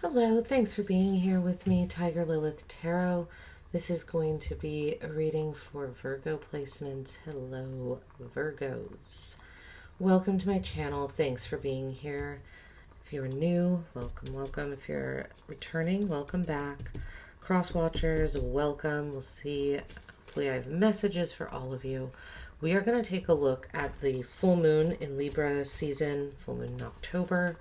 Hello, thanks for being here with me, Tiger Lilith Tarot. This is going to be a reading for Virgo placements. Hello, Virgos. Welcome to my channel. Thanks for being here. If you're new, welcome, welcome. If you're returning, welcome back. Cross watchers, welcome. We'll see. Hopefully I have messages for all of you. We are going to take a look at the full moon in Libra season, full moon in October.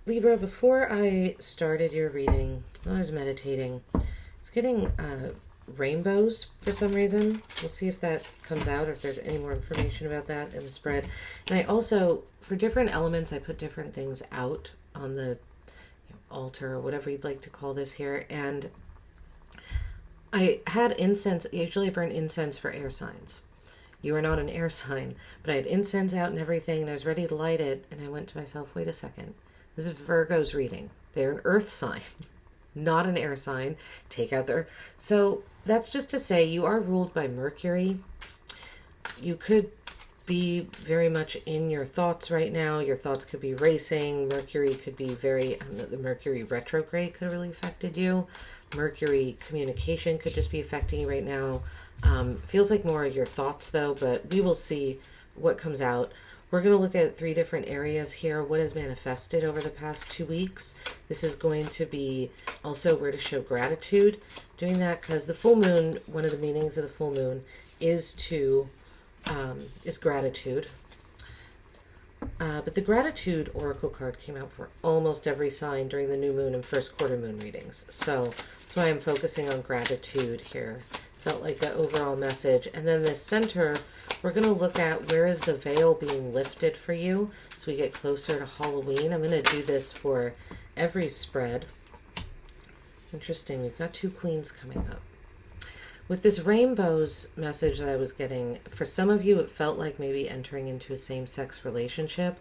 Libra, before I started your reading, I was meditating. I was getting rainbows for some reason. We'll see if that comes out or if there's any more information about that in the spread. And I also, for different elements, I put different things out on the altar or whatever you'd like to call this here. And I had incense. Usually I burn incense for air signs. You are not an air sign, but I had incense out and everything, and I was ready to light it. And I went to myself, wait a second. This is Virgo's reading. They're an earth sign, not an air sign. Take out their... So that's just to say you are ruled by Mercury. You could be very much in your thoughts right now. Your thoughts could be racing. Mercury could be very... the Mercury retrograde could have really affected you. Mercury communication could just be affecting you right now. Feels like more your thoughts though, but we will see what comes out. We're going to look at 3 different areas here. What has manifested over the past 2 weeks. This is going to be also where to show gratitude. Doing that because the full moon, one of the meanings of the full moon is gratitude. But the gratitude oracle card came out for almost every sign during the new moon and first quarter moon readings. So that's why I'm focusing on gratitude here. Felt like the overall message. And then this center, we're going to look at where is the veil being lifted for you as we get closer to Halloween. I'm going to do this for every spread. Interesting. We've got 2 queens coming up. With this rainbows message that I was getting, for some of you it felt like maybe entering into a same-sex relationship.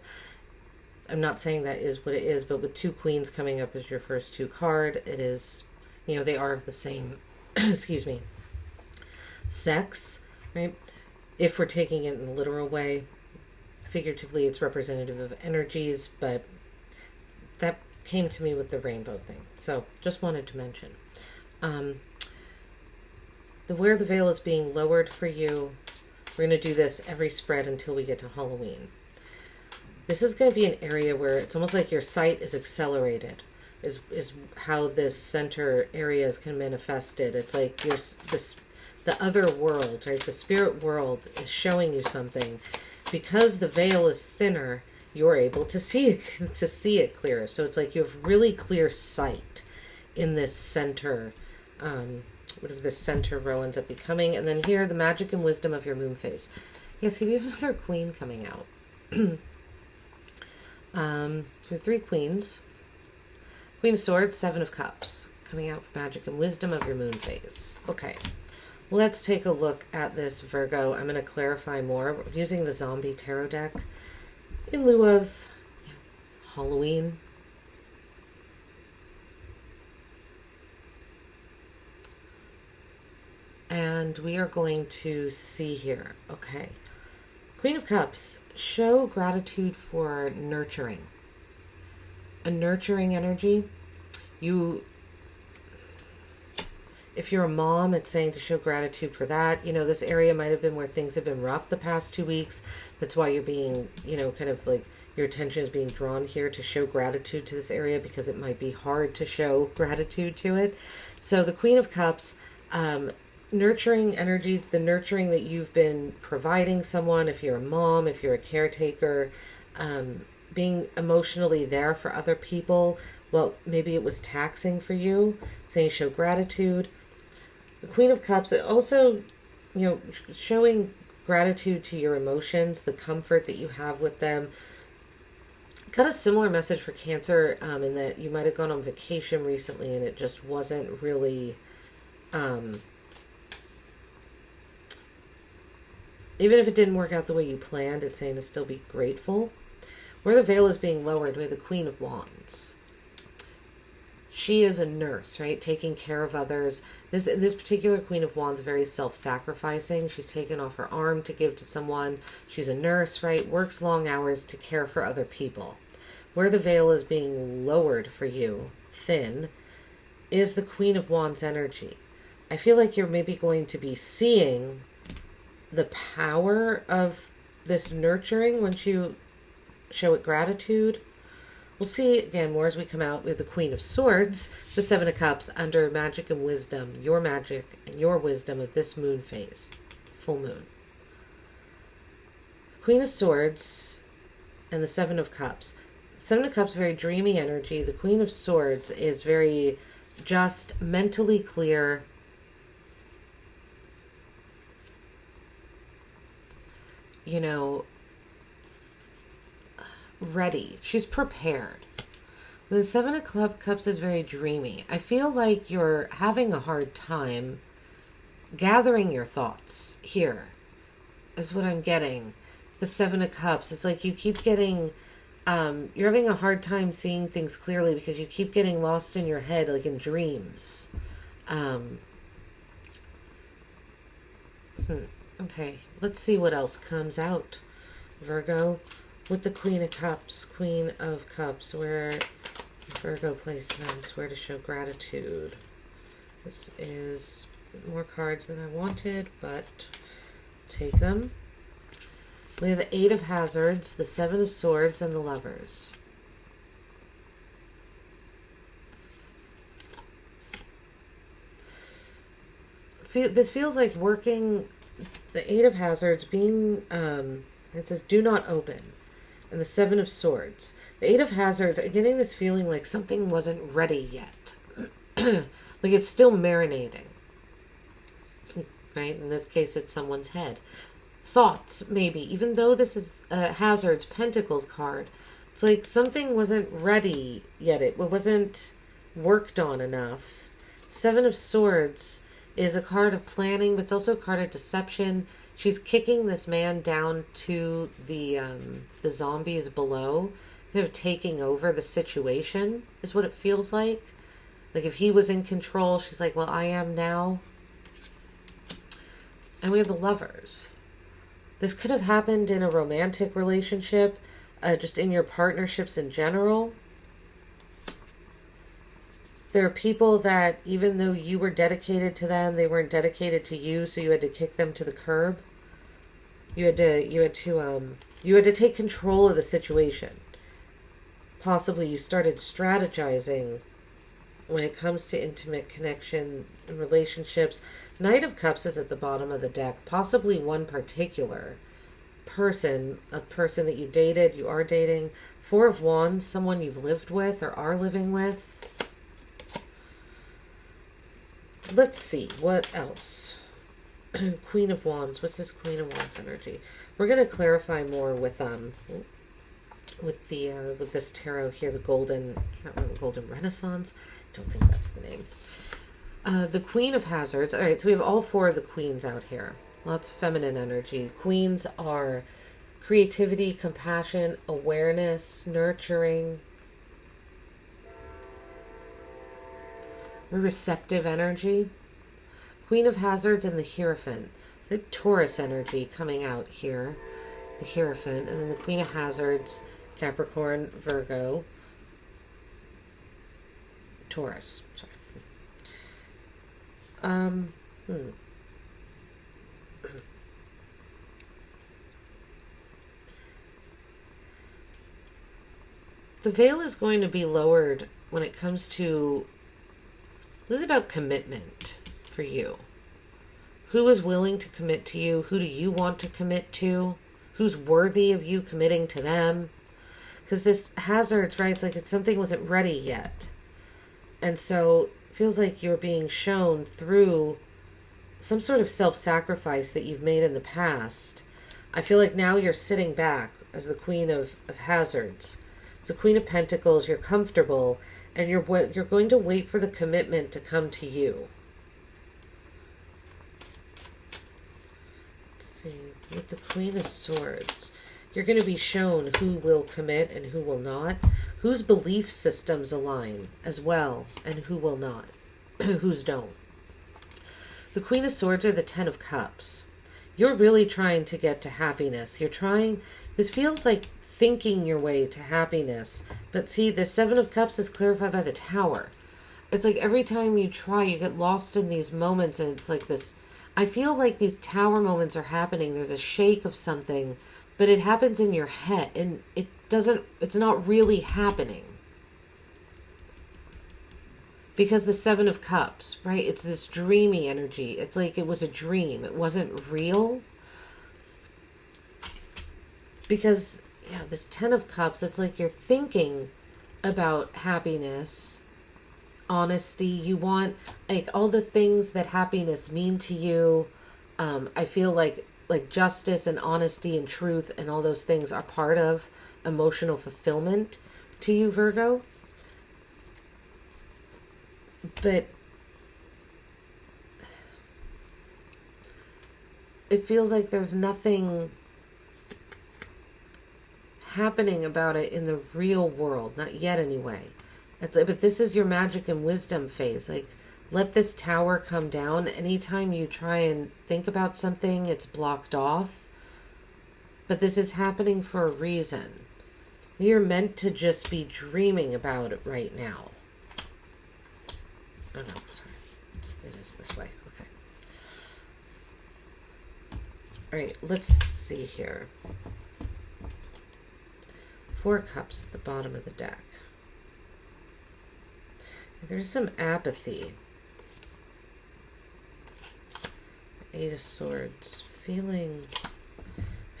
I'm not saying that is what it is, but with 2 queens coming up as your first 2 card, it is, they are of the same, excuse me, sex, right? If we're taking it in the literal way, figuratively it's representative of energies, but that came to me with the rainbow thing. So just wanted to mention. Where the veil is being lowered for you, we're going to do this every spread until we get to Halloween. This is going to be an area where it's almost like your sight is accelerated, is how this center area is kind of manifested. It's like the other world, right? The spirit world is showing you something. Because the veil is thinner, you're able to see it clearer. So it's like you have really clear sight in this center, whatever this center row ends up becoming. And then here, the magic and wisdom of your moon phase. Yeah, see, we have another queen coming out. So we have 3 queens. Queen of Swords, 7 of Cups. Coming out for magic and wisdom of your moon phase. Okay. Let's take a look at this, Virgo. I'm going to clarify more. We're using the zombie tarot deck in lieu of Halloween. And we are going to see here. Okay. Queen of Cups. Show gratitude for nurturing. A nurturing energy. If you're a mom, it's saying to show gratitude for that. This area might have been where things have been rough the past 2 weeks. That's why you're being, kind of like your attention is being drawn here to show gratitude to this area because it might be hard to show gratitude to it. So the Queen of Cups, nurturing energies, the nurturing that you've been providing someone, if you're a mom, if you're a caretaker, being emotionally there for other people. Well, maybe it was taxing for you, saying show gratitude. The Queen of Cups, also, showing gratitude to your emotions, the comfort that you have with them. Got a similar message for Cancer in that you might have gone on vacation recently and it just wasn't really, even if it didn't work out the way you planned, it's saying to still be grateful. Where the veil is being lowered, we have the Queen of Wands. She is a nurse, right? Taking care of others. This particular Queen of Wands is very self-sacrificing. She's taken off her arm to give to someone. She's a nurse, right? Works long hours to care for other people. where the veil is being lowered for you, thin, is the Queen of Wands energy. I feel like you're maybe going to be seeing the power of this nurturing once you show it gratitude. We'll see again more as we come out with the Queen of Swords, the Seven of Cups, under magic and wisdom, your magic and your wisdom of this moon phase, full moon. Queen of Swords and the Seven of Cups. Seven of Cups, very dreamy energy. The Queen of Swords is very just, mentally clear. You know, ready. She's prepared. The Seven of Cups is very dreamy. I feel like you're having a hard time gathering your thoughts here, is what I'm getting. The Seven of Cups. It's like you keep getting, you're having a hard time seeing things clearly because you keep getting lost in your head, like in dreams. Okay, let's see what else comes out, Virgo, with the Queen of Cups. Queen of Cups, where Virgo placements, where to show gratitude. This is more cards than I wanted, but take them. We have the Eight of Hazards, the Seven of Swords, and the Lovers. This feels like working. The Eight of Hazards being, it says, do not open. And the Seven of Swords. The Eight of Hazards, I'm getting this feeling like something wasn't ready yet. Like it's still marinating. Right? In this case, it's someone's head. Thoughts, maybe. Even though this is a Hazards, Pentacles card. It's like something wasn't ready yet. It wasn't worked on enough. Seven of Swords is a card of planning, but it's also a card of deception. She's kicking this man down to the zombies below, kind of taking over the situation, is what it feels like. Like if he was in control, she's like, well, I am now. And we have the Lovers. This could have happened in a romantic relationship, just in your partnerships in general. There are people that, even though you were dedicated to them, they weren't dedicated to you, so you had to kick them to the curb. You had to take control of the situation. Possibly you started strategizing when it comes to intimate connection and relationships. Knight of Cups is at the bottom of the deck. Possibly one particular person, a person that you dated, you are dating. Four of Wands, someone you've lived with or are living with. Let's see, what else? Queen of Wands. What's this Queen of Wands energy? We're going to clarify more with this tarot here, the Golden, I can't remember, Golden Renaissance. I don't think that's the name. The Queen of Hazards. All right, so we have all four of the queens out here. Lots of feminine energy. Queens are creativity, compassion, awareness, nurturing. Receptive energy. Queen of Hazards and the Hierophant. The Taurus energy coming out here. The Hierophant. And then the Queen of Hazards, Capricorn, Virgo, Taurus. Sorry. The veil is going to be lowered when it comes to... This is about commitment for you. Who is willing to commit to you? Who do you want to commit to? Who's worthy of you committing to them? Because this Hazards, right? It's like something wasn't ready yet. And so it feels like you're being shown through some sort of self-sacrifice that you've made in the past. I feel like now you're sitting back as the Queen of Hazards. As the Queen of Pentacles, you're comfortable. And you're going to wait for the commitment to come to you. Let's see. With the Queen of Swords, you're going to be shown who will commit and who will not. Whose belief systems align as well and who will not. Whose don't. The Queen of Swords are the Ten of Cups. You're really trying to get to happiness. You're trying... This feels like thinking your way to happiness. But see, the Seven of Cups is clarified by the Tower. It's like every time you try, you get lost in these moments, and it's like this. I feel like these Tower moments are happening. There's a shake of something, but it happens in your head, and it's not really happening. Because the Seven of Cups, right? It's this dreamy energy. It's like it was a dream. It wasn't real. Because, yeah, this Ten of Cups, it's like you're thinking about happiness, honesty. You want, like, all the things that happiness mean to you. I feel like justice and honesty and truth and all those things are part of emotional fulfillment to you, Virgo. But it feels like there's nothing happening about it in the real world. Not yet, anyway. But this is your magic and wisdom phase. Like, let this Tower come down. Anytime you try and think about something, it's blocked off. But this is happening for a reason. You're meant to just be dreaming about it right now. Oh, no, sorry. It is this way. Okay. All right, let's see here. Four Cups at the bottom of the deck. There's some apathy. Eight of Swords. Feeling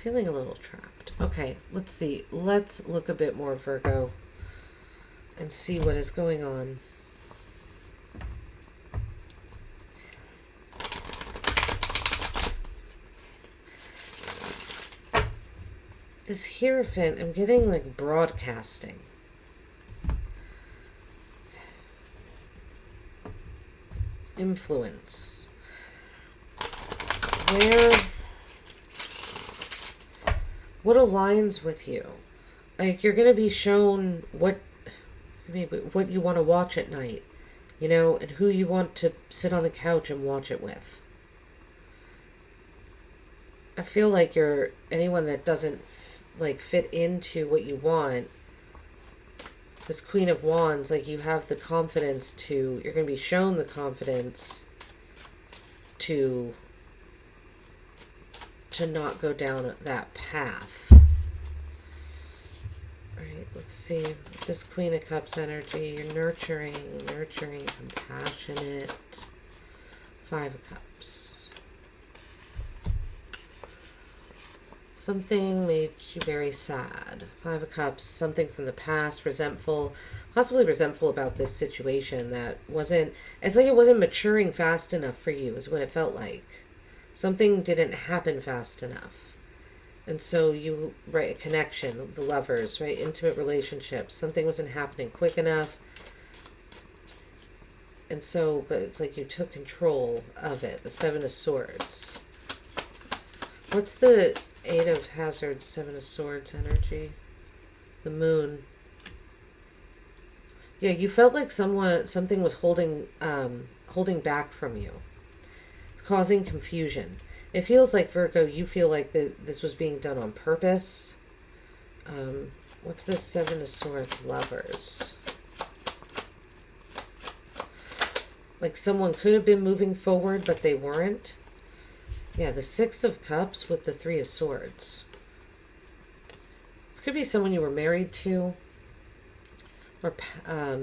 a little trapped. Okay, let's see. Let's look a bit more, Virgo, and see what is going on. This Hierophant, I'm getting like broadcasting. Influence. What aligns with you? Like, you're going to be shown what you want to watch at night, you know, and who you want to sit on the couch and watch it with. I feel like anyone that doesn't like fit into what you want, this Queen of Wands, like, you have the confidence you're going to be shown the confidence to not go down that path. All right, let's see. This Queen of Cups energy, you're nurturing, compassionate. Five of Cups. Something made you very sad. Five of Cups, something from the past, possibly resentful about this situation it's like it wasn't maturing fast enough for you, is what it felt like. Something didn't happen fast enough. And so a connection, the lovers, right? Intimate relationships. Something wasn't happening quick enough. And so, but it's like you took control of it. The Seven of Swords. What's the Eight of Hazards, Seven of Swords energy? The Moon. Yeah, you felt like something was holding back from you, causing confusion. It feels like, Virgo, you feel like this was being done on purpose. What's this Seven of Swords? Lovers. Like someone could have been moving forward, but they weren't. Yeah, the Six of Cups with the Three of Swords. This could be someone you were married to, or a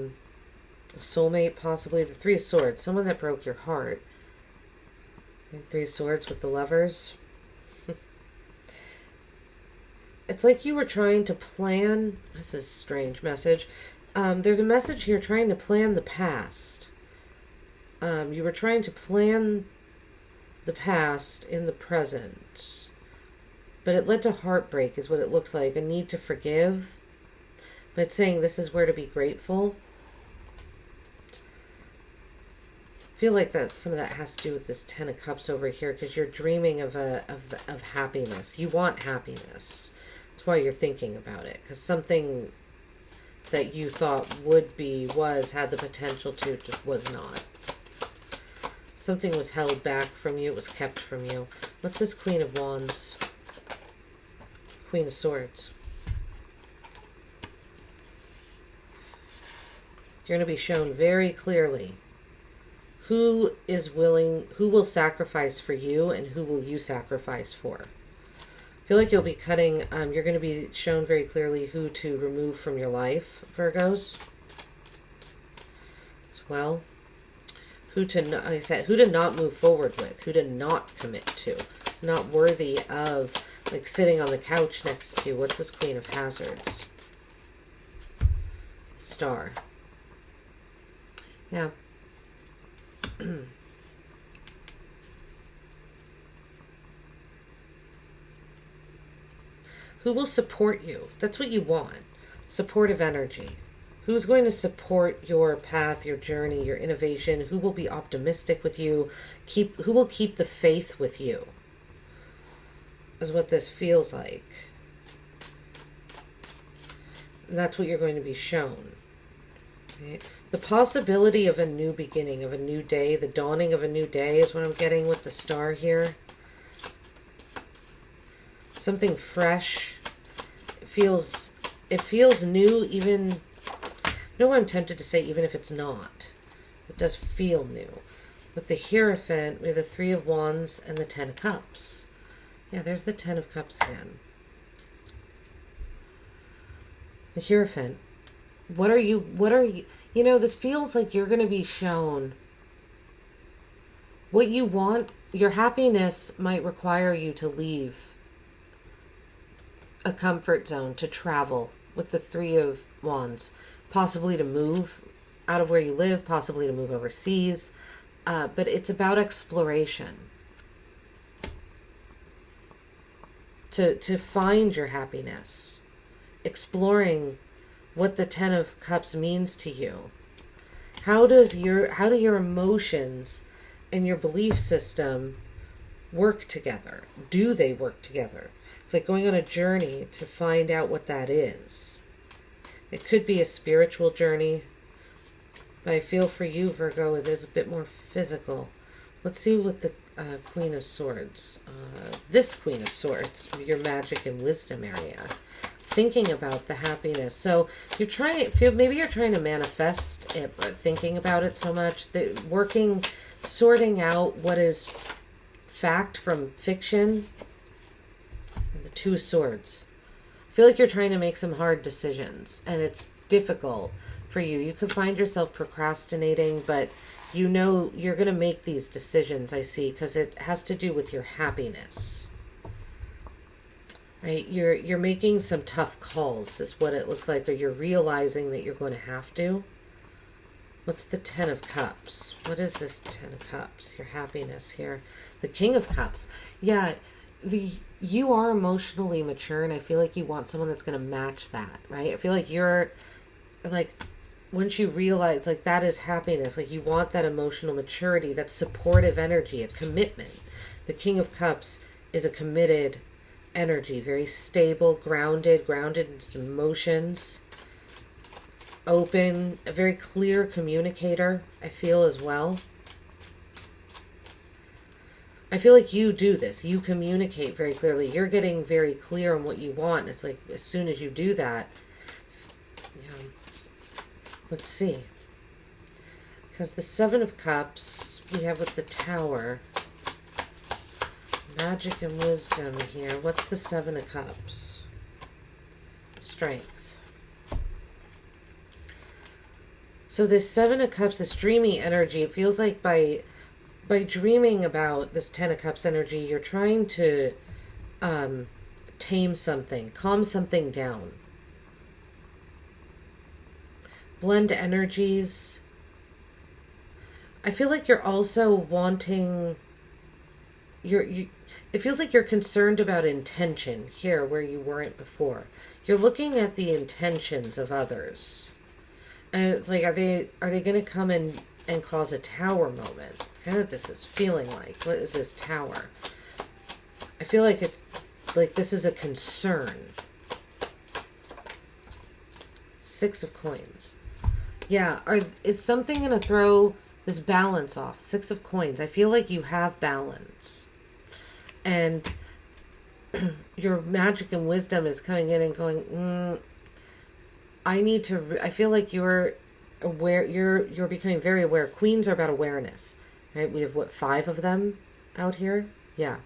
soulmate, possibly. The Three of Swords, someone that broke your heart. And Three of Swords with the Lovers. It's like you were trying to plan. This is a strange message. There's a message here trying to plan the past. You were trying to plan the past in the present. But it led to heartbreak, is what it looks like. A need to forgive. But it's saying this is where to be grateful. I feel like that some of that has to do with this Ten of Cups over here, because you're dreaming of happiness. You want happiness. That's why you're thinking about it, because something that you thought had the potential to, just was not. Something was held back from you. It was kept from you. What's this Queen of Wands? Queen of Swords. You're going to be shown very clearly who will sacrifice for you and who will you sacrifice for. I feel like you'll be cutting, you're going to be shown very clearly who to remove from your life, Virgos, as well. Who to, like I said, who to not move forward with, who to not commit to. Not worthy of, like, sitting on the couch next to you. What's this Queen of Hazards? Star. Yeah. Who will support you? That's what you want. Supportive energy. Who's going to support your path, your journey, your innovation? Who will be optimistic with you? Who will keep the faith with you? Is what this feels like. And that's what you're going to be shown. Okay? The possibility of a new beginning, of a new day, the dawning of a new day is what I'm getting with the star here. Something fresh. It feels new, even, you know what I'm tempted to say, even if it's not. It does feel new. With the Hierophant, we have the Three of Wands and the Ten of Cups. Yeah, there's the Ten of Cups again. The Hierophant. What are you, you know, this feels like you're going to be shown what you want. Your happiness might require you to leave a comfort zone, to travel with the Three of Wands, possibly to move out of where you live, possibly to move overseas, but it's about exploration. To find your happiness, exploring what the Ten of Cups means to you. How do your emotions and your belief system work together? Do they work together? It's like going on a journey to find out what that is. It could be a spiritual journey, but I feel for you, Virgo, it is a bit more physical. Let's see what the Queen of Swords, this Queen of Swords, your magic and wisdom area, thinking about the happiness. So you're trying, maybe you're trying to manifest it, but thinking about it so much, that sorting out what is fact from fiction. And the Two of Swords. I feel like you're trying to make some hard decisions, and it's difficult for you. You could find yourself procrastinating, but you know you're going to make these decisions, I see, because it has to do with your happiness. Right? You're making some tough calls, is what it looks like, or you're realizing that you're going to have to. What's the Ten of Cups? What is this Ten of Cups? Your happiness here. The King of Cups. Yeah, you are emotionally mature, and I feel like you want someone that's going to match that, right? I feel like you're, like, once you realize, like, that is happiness, like, you want that emotional maturity, that supportive energy, a commitment. The King of Cups is a committed energy, very stable, grounded in its emotions, open, a very clear communicator, I feel, as well. I feel like you do this. You communicate very clearly. You're getting very clear on what you want. It's like as soon as you do that, you know, let's see. Because the Seven of Cups we have with the Tower. Magic and wisdom here. What's the Seven of Cups? Strength. So this Seven of Cups, this dreamy energy, it feels like by dreaming about this Ten of Cups energy, you're trying to tame something, calm something down. Blend energies. I feel like you're also wanting, it feels like you're concerned about intention here where you weren't before. You're looking at the intentions of others. And it's like, are they going to come and cause a tower moment? Kind of this is feeling like. What is this Tower? I feel like it's like this is a concern. Six of Coins. Yeah, is something going to throw this balance off? Six of Coins. I feel like you have balance. And your magic and wisdom is coming in and going, I feel like you're aware. You're becoming very aware. Queens are about awareness, right? We have what, 5 of them out here? Yeah.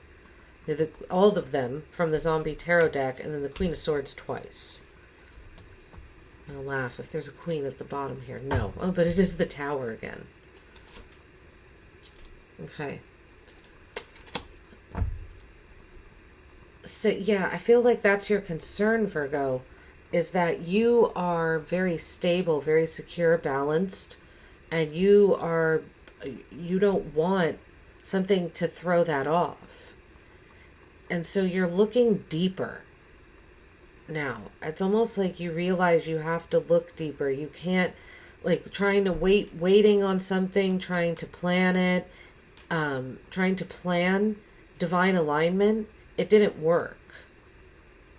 All of them from the Zombie Tarot deck, and then the Queen of Swords twice. I'll laugh if there's a queen at the bottom here. No. Oh, but it is the Tower again. Okay. So, yeah, I feel like that's your concern, Virgo, is that you are very stable, very secure, balanced, and you don't want something to throw that off. And so you're looking deeper. Now, it's almost like you realize you have to look deeper. You can't, like, waiting on something, trying to plan it, trying to plan divine alignment. It didn't work.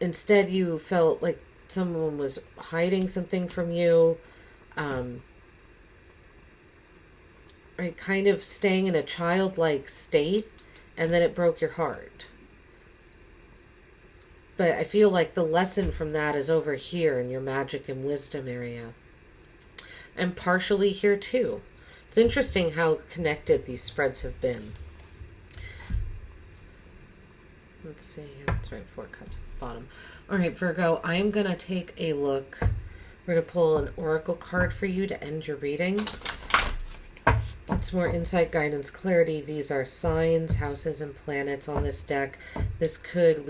Instead, you felt like someone was hiding something from you, right? Kind of staying in a childlike state, and then it broke your heart. But I feel like the lesson from that is over here in your magic and wisdom area. And partially here too. It's interesting how connected these spreads have been. Let's see. That's right, 4 cups at the bottom. All right, Virgo, I'm going to take a look. We're going to pull an oracle card for you to end your reading. Get some more insight, guidance, clarity. These are signs, houses, and planets on this deck. This could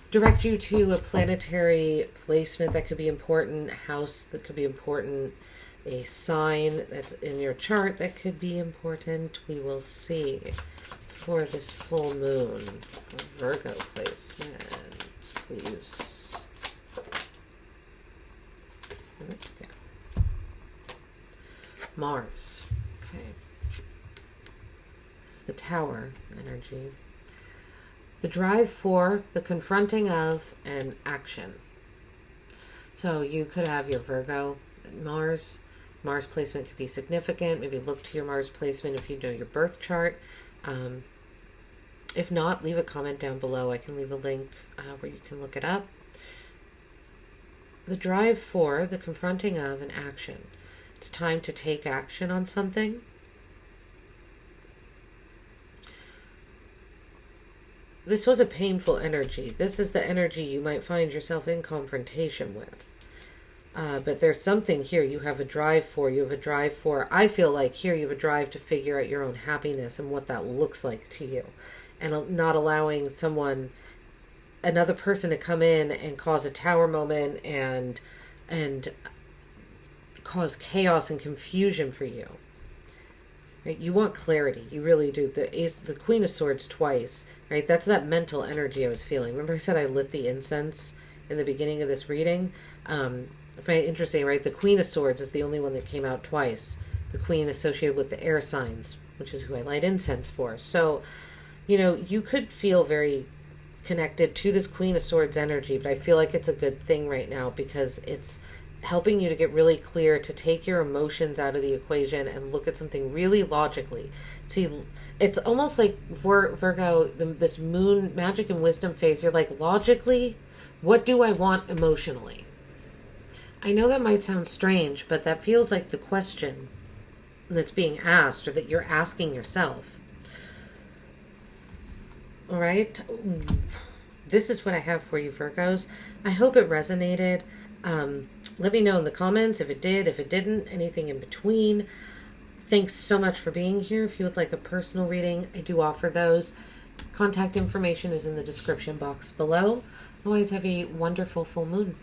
direct you to a planetary placement that could be important, a house that could be important, a sign that's in your chart that could be important. We will see for this full moon. Virgo placement, please. Okay. Mars. Okay. It's the Tower energy. The drive for, the confronting of, and action. So you could have your Virgo, Mars. Mars placement could be significant. Maybe look to your Mars placement if you know your birth chart. If not, leave a comment down below. I can leave a link where you can look it up. The drive for, the confronting of, and action. It's time to take action on something. This was a painful energy. This is the energy you might find yourself in confrontation with. But there's something here you have a drive for. You have a drive for, I feel like here you have a drive to figure out your own happiness and what that looks like to you. And not allowing another person to come in and cause a tower moment and cause chaos and confusion for you. Right? You want clarity. You really do. The Queen of Swords twice, right? That's that mental energy I was feeling. Remember I said I lit the incense in the beginning of this reading? Very interesting, right? The Queen of Swords is the only one that came out twice. The Queen associated with the air signs, which is who I light incense for. So, you could feel very connected to this Queen of Swords energy, but I feel like it's a good thing right now because it's helping you to get really clear, to take your emotions out of the equation and look at something really logically. See, it's almost like Virgo, this moon magic and wisdom phase, you're like, logically, what do I want emotionally? I know that might sound strange, but that feels like the question that's being asked or that you're asking yourself. All right. This is what I have for you, Virgos. I hope it resonated. Let me know in the comments if it did, if it didn't, anything in between. Thanks so much for being here. If you would like a personal reading, I do offer those. Contact information is in the description box below. Always have a wonderful full moon.